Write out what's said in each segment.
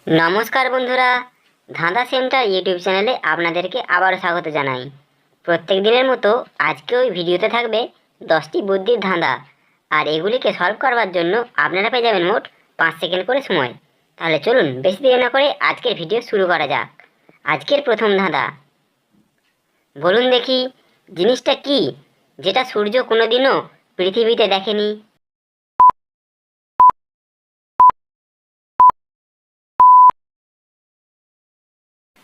নমস্কার বন্ধুরা, ধাঁধা সেন্টার ইউটিউব চ্যানেলে আপনাদেরকে আবারও স্বাগত জানাই। প্রত্যেক দিনের মতো আজকে ওই ভিডিওতে থাকবে 10টি বুদ্ধির ধাঁধা, আর এগুলিকে সলভ করবার জন্য আপনারা পেয়ে যাবেন মোট 5 সেকেন্ড করে সময়। তাহলে চলুন বেশি দেরি না করে আজকের ভিডিও শুরু করা যাক। আজকের প্রথম ধাঁধা, বলুন দেখি জিনিসটা কি যেটা সূর্য কোনোদিনও পৃথিবীতে দেখেনি?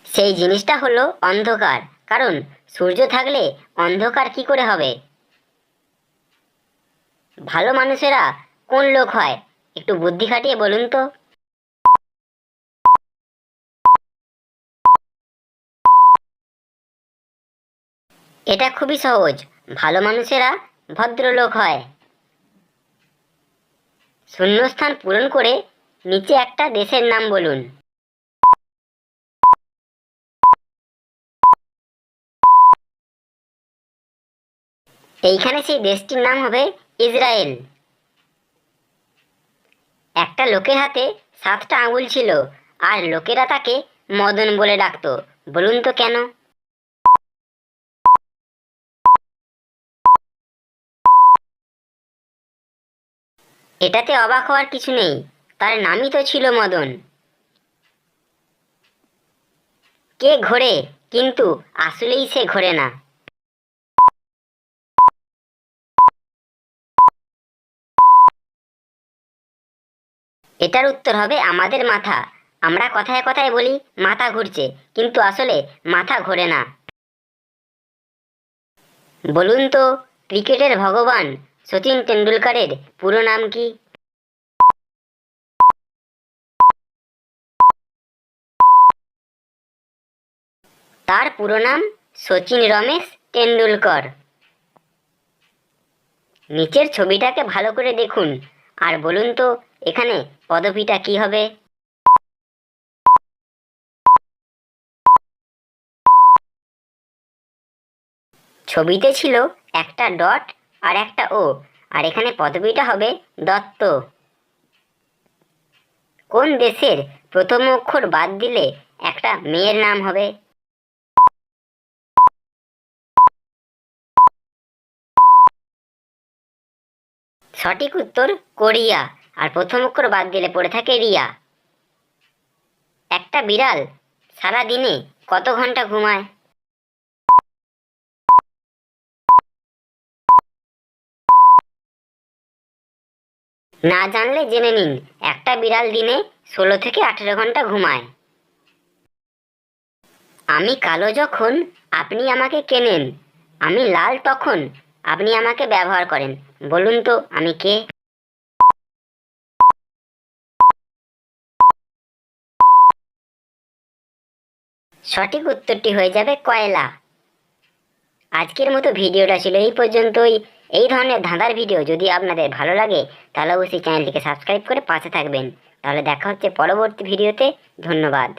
সেই জিনিসটা হলো অন্ধকার, কারণ সূর্য থাকলে অন্ধকার কি করে হবে? ভালো মানুষেরা কোন লোক হয়? একটু বুদ্ধি খাটিয়ে বলুন তো। এটা খুবই সহজ, ভালো মানুষেরা ভদ্রলোক হয়। শূন্যস্থান পূরণ করে নিচে একটা দেশের নাম বলুন। এইখানে সেই দেশটির নাম হবে ইসরায়েল। একটা লোকের হাতে 7টা আঙুল ছিল, আর লোকেরা তাকে মদন বলে ডাকতো। বলুন তো কেন? এটাতে অবাক হওয়ার কিছু নেই, তার নামই তো ছিল মদন। কে ঘোরে, কিন্তু আসলেই সে ঘোরে না। এটার উত্তর হবে আমাদের মাথা। আমরা কথায় কথায় বলি মাথা ঘুরছে, কিন্তু আসলে মাথা ঘোরে না। বলুন তো, ক্রিকেটের ভগবান সচিন টেন্ডুলকারের পুরো নাম কি? তার পুরো নাম সচিন রমেশ টেন্ডুলকর। নিচের ছবিটাকে ভালো করে দেখুন আর বলুন তো এখানে পদবিটা কি হবে? ছবিতে ছিল একটা ডট আর একটা ও, আর এখানে পদবিটা হবে দত্ত। কোন দেশের প্রথম অক্ষর বাদ দিলে একটা মেয়ের নাম হবে? সঠিক উত্তর কোরিয়া, আর প্রথম অক্ষর বাদ দিলে পড়ে থাকে রিয়া। একটা বিড়াল সারা দিনে কত ঘন্টা ঘুমায়? না জানলে জেনে নিন, একটা বিড়াল দিনে 16 থেকে 18 ঘন্টা ঘুমায়। আমি কালো যখন আপনি আমাকে কেনেন, আমি লাল তখন আপনি আমাকে ব্যবহার করেন। বলুন তো আমি কে? সঠিক উত্তরটি হয়ে যাবে কয়লা। আজকের মতো ভিডিওটা ছিল এই পর্যন্তই। এই ধরনের ধাঁধার ভিডিও যদি আপনাদের ভালো লাগে তাহলে অবশ্যই চ্যানেলটিকে সাবস্ক্রাইব করে পাশে থাকবেন। তাহলে দেখা হচ্ছে পরবর্তী ভিডিওতে। ধন্যবাদ।